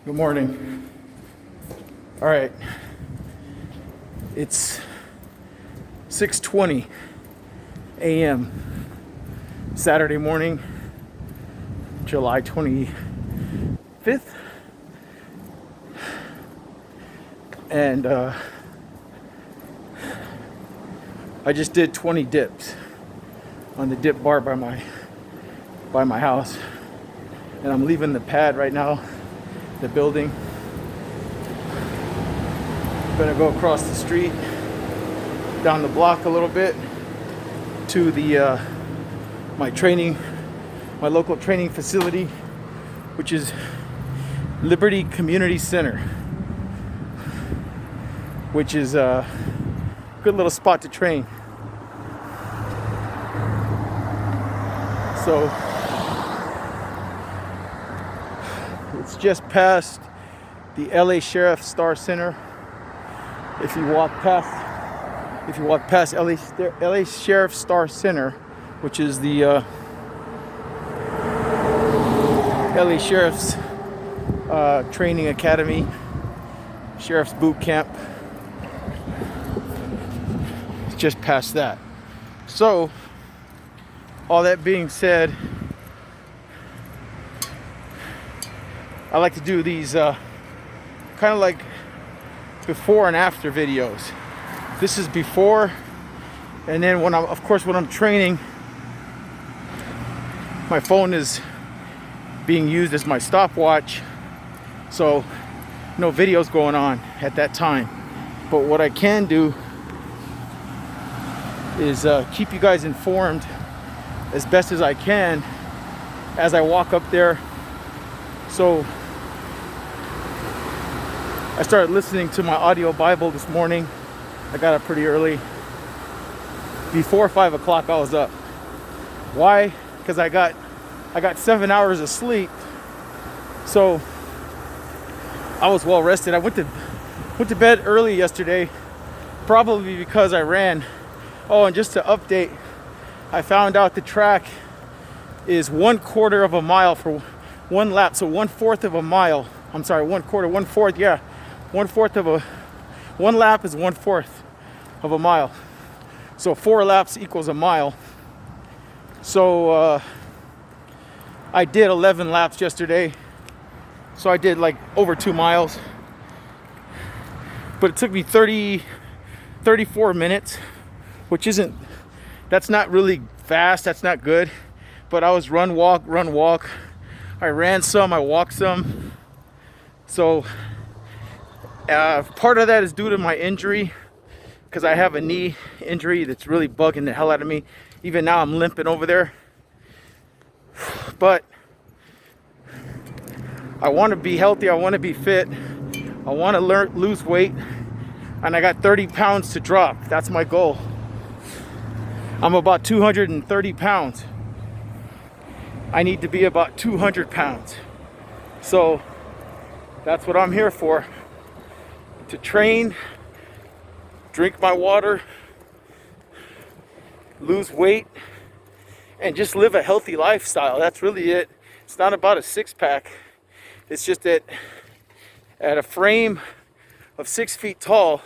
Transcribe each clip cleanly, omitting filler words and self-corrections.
Good morning. All right. It's 6:20 a.m. Saturday morning, July 25th. And I just did 20 dips on the dip bar by my house. And I'm leaving the pad right now, the building. Gonna go across the street, down the block a little bit to the my local training facility, which is Liberty Community Center, which is a good little spot to train. So it's just past the LA Sheriff Star Center. If you walk past LA Sheriff Star Center, which is the LA Sheriff's training academy, Sheriff's boot camp, it's just past that. So, all that being said, I like to do these kind of like before and after videos. This is before, and then when I'm training, my phone is being used as my stopwatch, so no videos going on at that time. But what I can do is keep you guys informed as best as I can as I walk up there. So I started listening to my audio Bible this morning. I got up pretty early. Before 5 o'clock I was up. Why? Because I got 7 hours of sleep. So I was well rested. I went to bed early yesterday, probably because I ran. Oh, and just to update, I found out the track is 1/4 of a mile for one lap. So 1/4 of a mile. I'm sorry, 1/4, 1/4, yeah. 1/4 one lap is 1/4 of a mile. So 4 laps equals a mile. So I did 11 laps yesterday. So I did like over 2 miles. But it took me 34 minutes, which that's not really fast, that's not good. But I was run, walk. I ran some, I walked some. So part of that is due to my injury, because I have a knee injury that's really bugging the hell out of me. Even now I'm limping over there. But I want to be healthy, I want to be fit, I want to lose weight, and I got 30 pounds to drop. That's my goal. I'm about 230 pounds. I need to be about 200 pounds. So that's what I'm here for. To train, drink my water, lose weight, and just live a healthy lifestyle. That's really it. It's not about a six-pack. It's just that at a frame of 6 feet tall,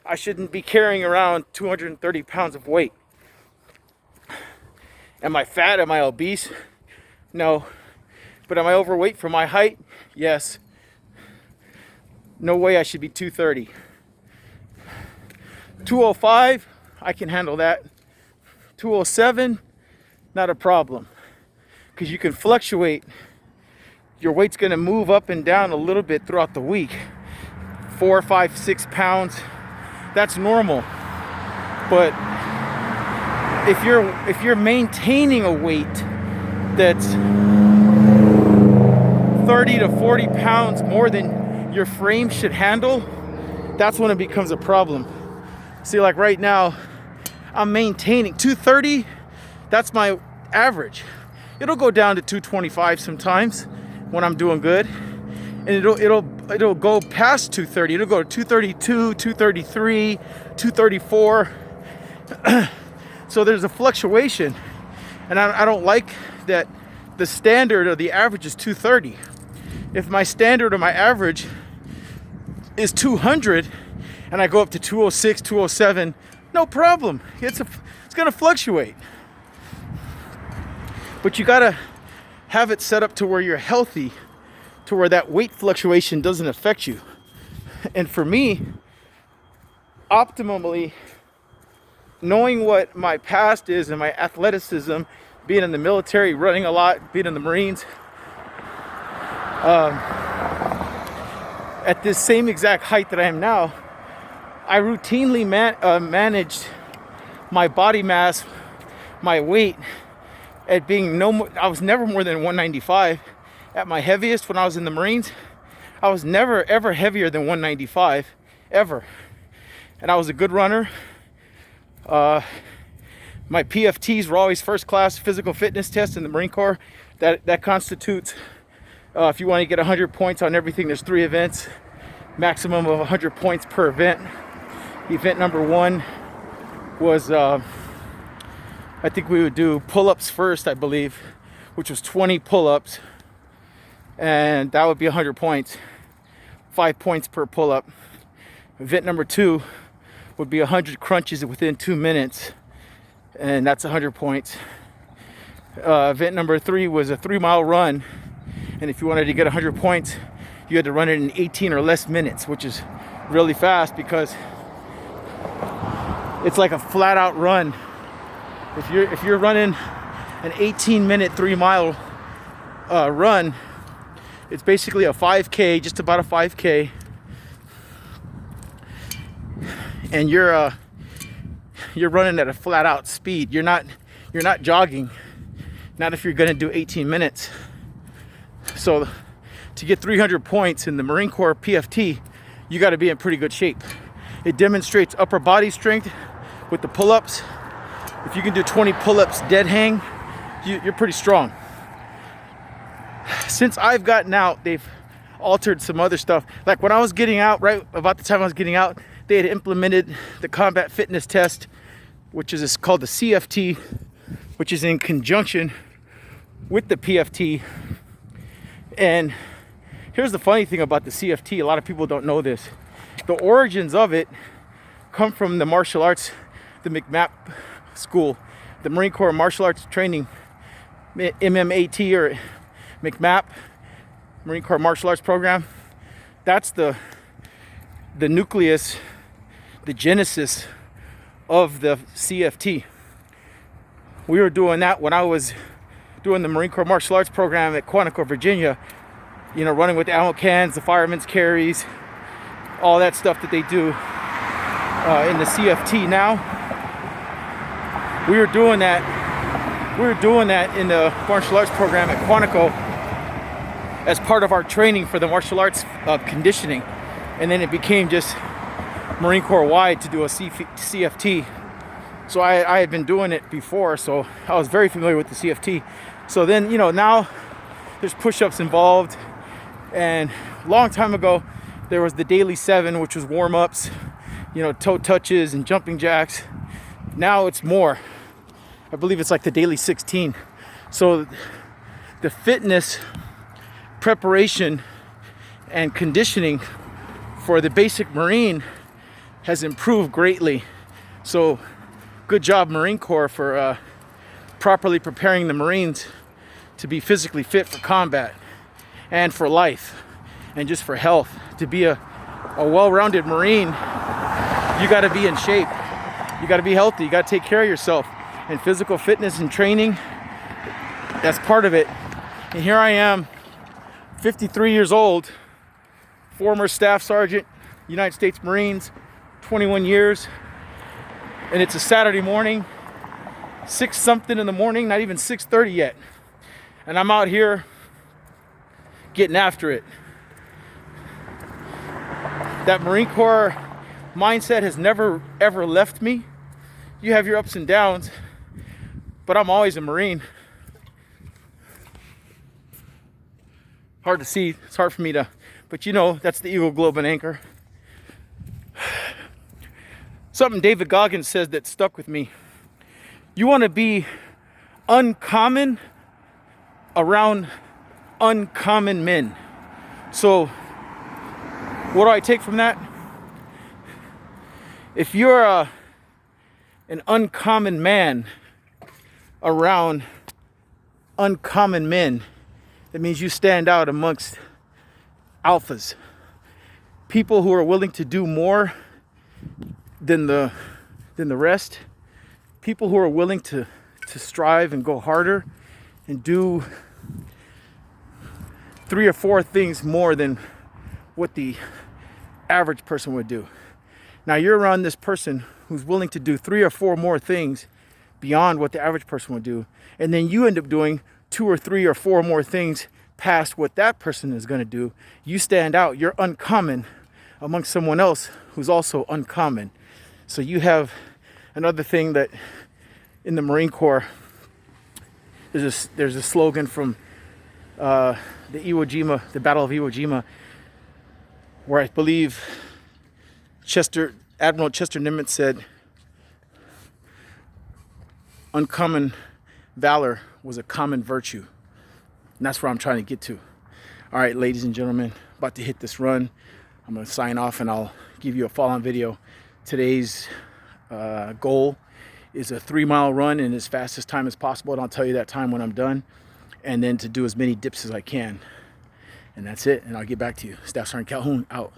I shouldn't be carrying around 230 pounds of weight. Am I fat? Am I obese? No. But am I overweight for my height? Yes. No way I should be 230. 205, I can handle that. 207, not a problem. Because you can fluctuate. Your weight's going to move up and down a little bit throughout the week. 4, 5, 6 pounds. That's normal. But if you're maintaining a weight that's 30 to 40 pounds more than your frame should handle, that's when it becomes a problem. See, like right now, I'm maintaining 230. That's my average. It'll go down to 225 sometimes when I'm doing good, and it'll go past 230. It'll go to 232, 233, 234. So there's a fluctuation, and I don't like that. The standard or the average is 230. If my standard or my average is 200 and I go up to 206, 207, no problem. It's going to fluctuate. But you got to have it set up to where you're healthy, to where that weight fluctuation doesn't affect you. And for me, optimally, knowing what my past is and my athleticism, being in the military, running a lot, being in the Marines, at this same exact height that I am now, I routinely managed my body mass, my weight, at being I was never more than 195. At my heaviest when I was in the Marines, I was never ever heavier than 195, ever. And I was a good runner. My PFTs were always first class physical fitness tests in the Marine Corps. That constitutes, if you want to get 100 points on everything, there's 3 events, maximum of 100 points per event. Event number 1 was, I think we would do pull-ups first, I believe, which was 20 pull-ups, and that would be 100 points, 5 points per pull-up. Event number 2 would be 100 crunches within 2 minutes, and that's 100 points. Event number 3 was a 3-mile run, and if you wanted to get 100 points, you had to run it in 18 or less minutes, which is really fast because it's like a flat-out run. If you're running an 18-minute 3-mile run, it's basically a 5K, just about a 5K, and you're running at a flat-out speed. You're not jogging. Not if you're going to do 18 minutes. So to get 300 points in the Marine Corps PFT, you got to be in pretty good shape. It demonstrates upper body strength with the pull-ups. If you can do 20 pull-ups dead hang, you're pretty strong. Since I've gotten out, they've altered some other stuff. Like when I was getting out, right about the time I was getting out, they had implemented the combat fitness test, which is called the CFT, which is in conjunction with the PFT. And here's the funny thing about the CFT, a lot of people don't know this. The origins of it come from the martial arts, the McMap school, the Marine Corps Martial Arts Training, MMAT or McMap, Marine Corps Martial Arts Program. That's the nucleus, the genesis of the CFT. We were doing that when I was doing the Marine Corps Martial Arts Program at Quantico, Virginia. You know, running with the ammo cans, the fireman's carries, all that stuff that they do in the CFT now. We were doing that in the martial arts program at Quantico as part of our training for the martial arts conditioning. And then it became just Marine Corps wide to do a CFT. So I had been doing it before, so I was very familiar with the CFT. So then, you know, now there's push-ups involved. And a long time ago, there was the daily 7, which was warm-ups, you know, toe touches and jumping jacks. Now it's more. I believe it's like the daily 16. So the fitness preparation and conditioning for the basic Marine has improved greatly. So good job, Marine Corps, for properly preparing the Marines to be physically fit for combat and for life and just for health. To be a well-rounded Marine, you got to be in shape. You got to be healthy. You got to take care of yourself. And physical fitness and training, that's part of it. And here I am, 53 years old, former staff sergeant, United States Marines, 21 years. And it's a Saturday morning, 6 something in the morning, not even 6:30 yet. And I'm out here getting after it. That Marine Corps mindset has never ever left me. You have your ups and downs, but I'm always a Marine. Hard to see, it's hard for me to, but you know, that's the Eagle, Globe, and Anchor. Something David Goggins says that stuck with me. You want to be uncommon around uncommon men. So what do I take from that? If you're an uncommon man around uncommon men, that means you stand out amongst alphas, people who are willing to do more than the rest, people who are willing to strive and go harder and do 3 or 4 things more than what the average person would do. Now you're around this person who's willing to do 3 or 4 more things beyond what the average person would do, and then you end up doing 2 or 3 or 4 more things past what that person is going to do. You stand out. You're uncommon amongst someone else who's also uncommon. So you have another thing that in the Marine Corps, there's a slogan from the Iwo Jima, the Battle of Iwo Jima, where I believe Admiral Chester Nimitz said, "Uncommon valor was a common virtue." And that's where I'm trying to get to. All right, ladies and gentlemen, about to hit this run. I'm going to sign off and I'll give you a follow-on video. Today's goal is a 3-mile run in as fast as time as possible, and I'll tell you that time when I'm done, and then to do as many dips as I can. And that's it, and I'll get back to you. Staff Sergeant Calhoun out.